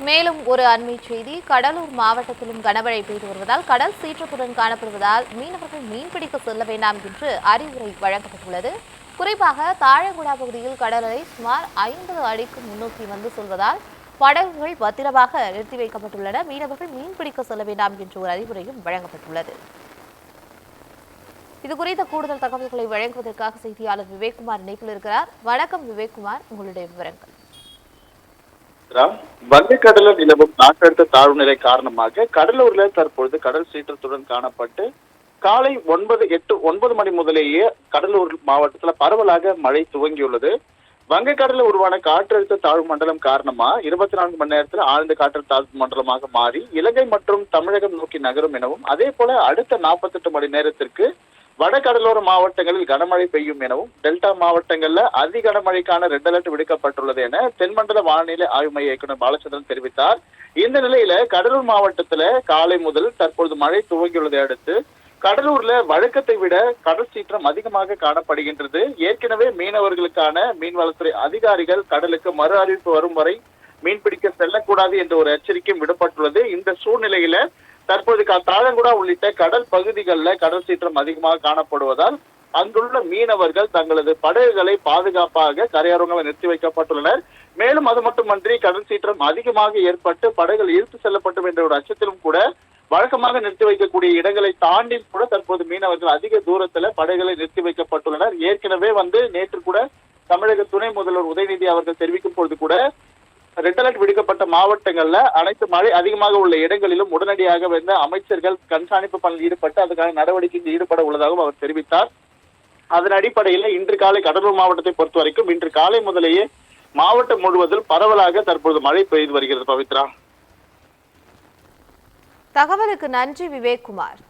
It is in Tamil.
மேலும் ஒரு அண்மை செய்தி, கடலூர் மாவட்டத்திலும் கனமழை பெய்து வருவதால் கடல் சீற்றத்துடன் காணப்படுவதால் மீனவர்கள் மீன்பிடிக்க செல்ல வேண்டாம் என்று அறிவுரை வழங்கப்பட்டுள்ளது. குறிப்பாக தாழங்குடா பகுதியில் கடல் அலை சுமார் 50 அடிக்கு முன்னோக்கி வந்து செல்வதால் படகுகள் பத்திரமாக நிறுத்தி வைக்கப்பட்டுள்ளன. மீனவர்கள் மீன்பிடிக்க செல்ல வேண்டாம் என்ற ஒரு அறிவுரையும் வழங்கப்பட்டுள்ளது. இதுகுறித்த கூடுதல் தகவல்களை வழங்குவதற்காக செய்தியாளர் விவேக்குமார் இணைப்பில் இருக்கிறார். வணக்கம் விவேக்குமார், உங்களுடைய விவரங்கள். வங்கக்கடலில் நிலவும் காற்றழுத்த தாழ்வு நிலை காரணமாக கடலூர்ல தற்பொழுது கடல் சீற்றத்துடன் காணப்பட்டு காலை 9 மணி முதலேயே கடலூர் மாவட்டத்துல பரவலாக மழை துவங்கியுள்ளது. வங்கக்கடலில் உருவான காற்றழுத்த தாழ்வு மண்டலம் காரணமா 24 மணி நேரத்தில் ஆழ்ந்த காற்றழுத்த தாழ்வு மண்டலமாக மாறி இலங்கை மற்றும் தமிழகம் நோக்கி நகரும் எனவும், அதே போல அடுத்த 48 மணி நேரத்திற்கு வடகடலோர மாவட்டங்களில் கனமழை பெய்யும் எனவும், டெல்டா மாவட்டங்கள்ல அதி கனமழைக்கான ரெட் அலர்ட் விடுக்கப்பட்டுள்ளது என தென்மண்டல வானிலை ஆய்வு மைய இயக்குநர் பாலச்சந்திரன் தெரிவித்தார். இந்த நிலையில கடலூர் மாவட்டத்துல காலை முதல் தற்பொழுது மழை துவங்கியுள்ளதை அடுத்து கடலூர்ல வழக்கத்தை விட கடல் சீற்றம் அதிகமாக காணப்படுகின்றது. ஏற்கனவே மீனவர்களுக்கான மீன்வளத்துறை அதிகாரிகள் கடலுக்கு மறு அறிவிப்பு வரும் வரை மீன்பிடிக்க செல்லக்கூடாது என்ற ஒரு எச்சரிக்கையும் விடப்பட்டுள்ளது. இந்த சூழ்நிலையில தற்போது தாழங்குடா உள்ளிட்ட கடல் பகுதிகளில் கடல் சீற்றம் அதிகமாக காணப்படுவதால் அங்குள்ள மீனவர்கள் தங்களது படகுகளை பாதுகாப்பாக கரையோரங்களில் நிறுத்தி வைக்கப்பட்டுள்ளனர். மேலும் அது மட்டுமன்றி கடல் சீற்றம் அதிகமாக ஏற்பட்டு படகுகள் இழுத்து செல்லப்படும் என்ற ஒரு அச்சத்திலும் கூட வழக்கமாக நிறுத்தி வைக்கக்கூடிய இடங்களை தாண்டி கூட தற்போது மீனவர்கள் அதிக தூரத்துல படகுகளை நிறுத்தி வைக்கப்பட்டுள்ளனர். ஏற்கனவே நேற்று கூட தமிழக துணை முதல்வர் உதயநிதி அவர்கள் தெரிவிக்கும் பொழுது கூட ரெட் அலர்ட் விடுக்கப்பட்ட மாவட்டங்கள்ல அனைத்து மழை அதிகமாக உள்ள இடங்களிலும் உடனடியாக அமைச்சர்கள் கண்காணிப்பு பணியில் ஈடுபட்டு அதுக்கான நடவடிக்கையில் ஈடுபட உள்ளதாகவும் அவர் தெரிவித்தார். அதன் அடிப்படையில் இன்று காலை கடலூர் மாவட்டத்தை பொறுத்த வரைக்கும் இன்று காலை முதலேயே மாவட்டம் முழுவதும் பரவலாக தற்போது மழை பெய்து வருகிறது. பவித்ரா, தகவலுக்கு நன்றி விவேக்குமார்.